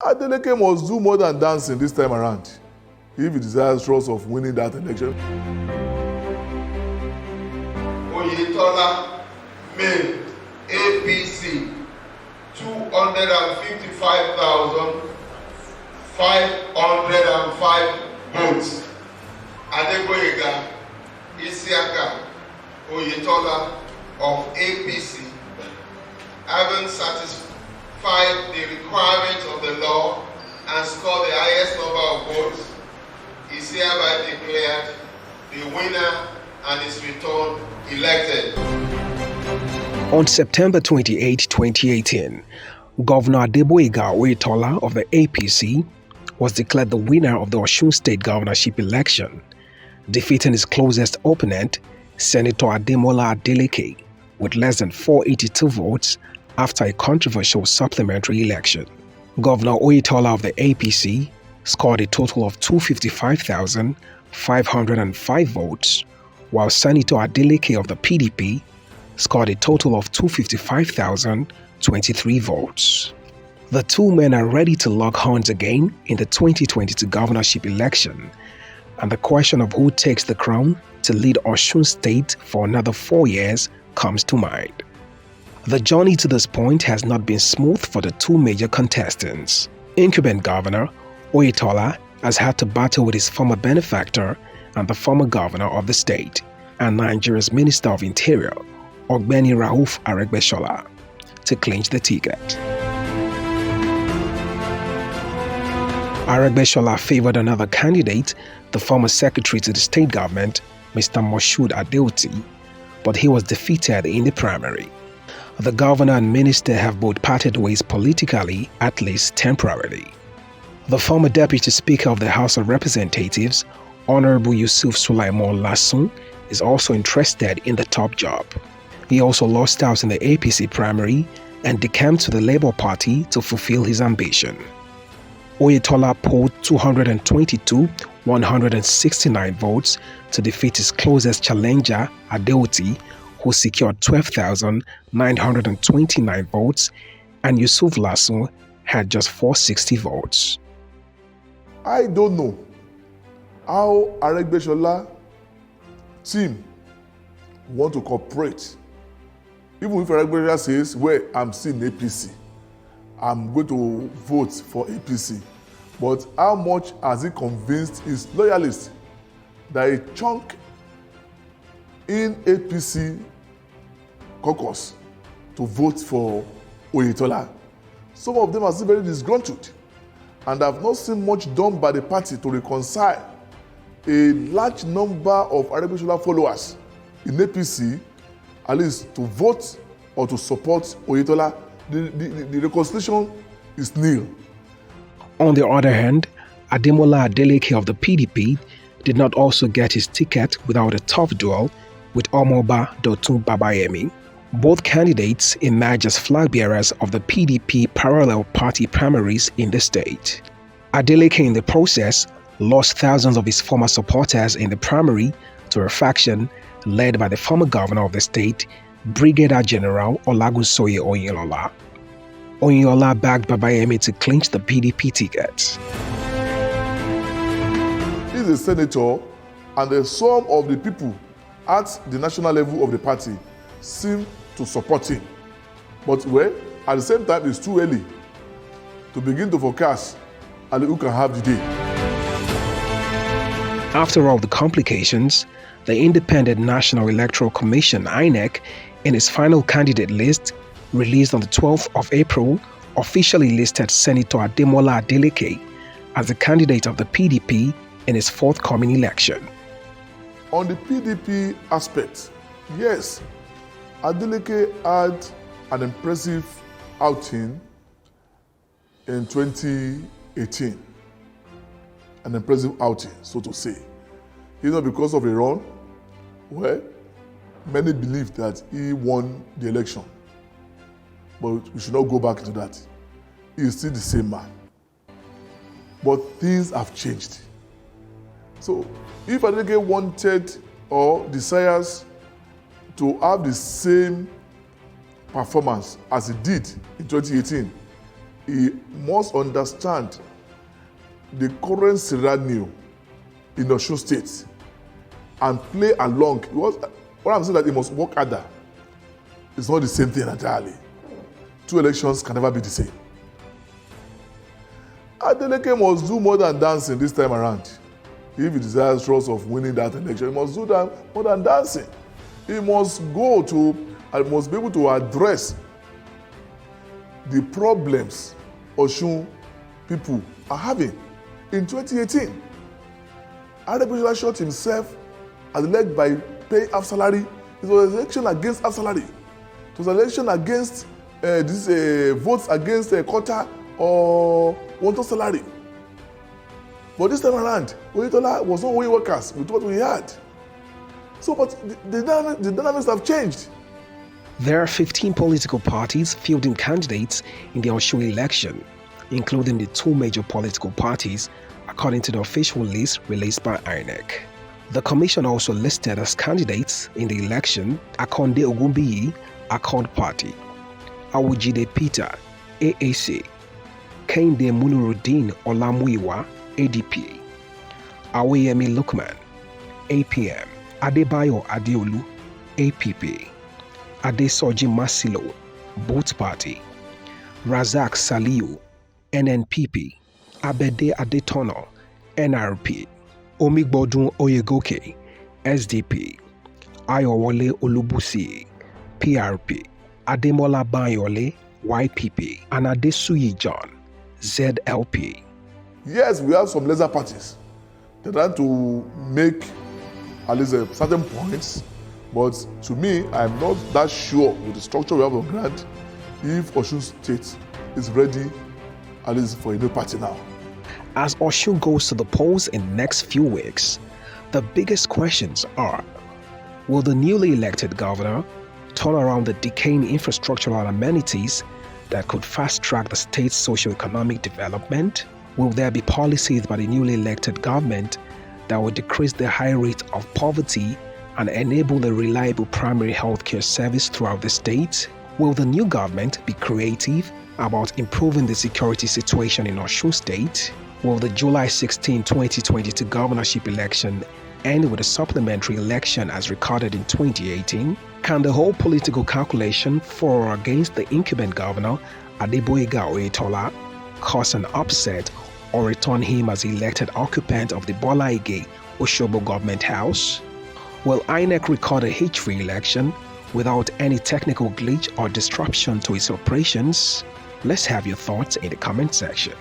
Adeleke must do more than dancing this time around if he desires trust of winning that election. Oyetola made APC 255,505 votes. Adegboyega Isiaka Oyetola of APC, having satisfied the requirements of the law and scored the highest number of votes, is hereby declared the winner and is returned elected. On September 28, 2018, Governor Adeboyega Oyetola of the APC was declared the winner of the Osun State governorship election, defeating his closest opponent, Senator Ademola Adeleke, with less than 482 votes after a controversial supplementary election. Governor Oyetola of the APC scored a total of 255,505 votes, while Senator Adeleke of the PDP scored a total of 255,023 votes. The two men are ready to lock horns again in the 2022 governorship election, and the question of who takes the crown to lead Osun State for another 4 years comes to mind. The journey to this point has not been smooth for the two major contestants. Incumbent Governor Oyetola has had to battle with his former benefactor and the former governor of the state, and Nigeria's Minister of Interior, Ogbeni Rauf Aregbesola, to clinch the ticket. Aregbesola favored another candidate, the former secretary to the state government, Mr. Moshood Adeoti, but he was defeated in the primary. The governor and minister have both parted ways politically, at least temporarily. The former deputy speaker of the House of Representatives, Honorable Yusuf Sulaiman Lassun, is also interested in the top job. He also lost out in the APC primary and decamped to the Labour Party to fulfill his ambition. Oyetola polled 222,169 votes to defeat his closest challenger, Adeoti, who secured 12,929 votes, and Yusuf Lassun had just 460 votes. I don't know how Aregbesola team want to cooperate. Even if Aregbesola says, well, I'm still in APC, I'm going to vote for APC. But how much has he convinced his loyalists that a chunk in APC caucus to vote for Oyetola? Some of them are still very disgruntled, and have not seen much done by the party to reconcile a large number of Aregbesola followers in APC, at least to vote or to support Oyetola. The reconciliation is nil. On the other hand, Ademola Adeleke of the PDP did not also get his ticket without a tough duel with Omoba Dotun Babayemi. Both candidates emerged as flag bearers of the PDP parallel party primaries in the state. Adeleke in the process lost thousands of his former supporters in the primary to a faction led by the former governor of the state, Brigadier General Olagunsoye Oyinlola. Oyinlola backed Babayemi to clinch the PDP ticket. He's a senator, and the sum of the people at the national level of the party seem to support him. But well, at the same time, it's too early to begin to forecast who can have the day. After all the complications, the Independent National Electoral Commission, INEC, in its final candidate list, released on the 12th of April, officially listed Senator Ademola Adeleke as the candidate of the PDP in its forthcoming election. On the PDP aspect, yes, Adeleke had an impressive outing in 2018. An impressive outing, so to say. You know, because of a run, well, many believe that he won the election. But we should not go back to that. He is still the same man. But things have changed. So if Adeleke wanted or desires to have the same performance as he did in 2018, he must understand the current scenario in Osun State and play along. What I'm saying that he must work harder. It's not the same thing entirely. Two elections can never be the same. Adeleke must do more than dancing this time around. If he desires trust of winning that election, he must do that more than dancing. He must go to and must be able to address the problems Osun people are having. In 2018, Adegbeshola shot himself at the leg by paying half salary. It was an election against half salary. It was an election against votes against a quarter or one-third salary. But this time around, Oyetola was not owing workers with what we had. So, but the dynamics have changed. There are 15 political parties fielding candidates in the Osun election, including the two major political parties, according to the official list released by INEC. The commission also listed as candidates in the election Akonde Ogunbiyi, Accord Party, Awujide Peter, AAC, Kehinde Munurudeen Olamuyiwa, ADP, Aweyemi Lukman, APM, Adebayo Adeolu, APP, Adesoji Masilo, Both Party, Razak Saliu, NNPP, Abede Adetono, NRP, Omigbodun Oyegoke, SDP, Ayowole Olubusi, PRP, Ademola Bayole, YPP, and Adesuyi John, ZLP. Yes, we have some lesser parties. They're trying to make at least certain points, but to me, I'm not that sure with the structure we have on ground if Osun State is ready at least for a new party now. As Osun goes to the polls in the next few weeks, the biggest questions are: will the newly elected governor turn around the decaying infrastructural amenities that could fast-track the state's socio-economic development? Will there be policies by the newly elected government that will decrease the high rate of poverty and enable a reliable primary healthcare service throughout the state? Will the new government be creative about improving the security situation in Osun State? Will the July 16, 2022 governorship election end with a supplementary election as recorded in 2018? Can the whole political calculation for or against the incumbent governor, Adeboyega Oyetola, cause an upset or return him as elected occupant of the Bola Ige Osogbo government house? Will INEC record a hitch-free election without any technical glitch or disruption to its operations? Let's have your thoughts in the comment section.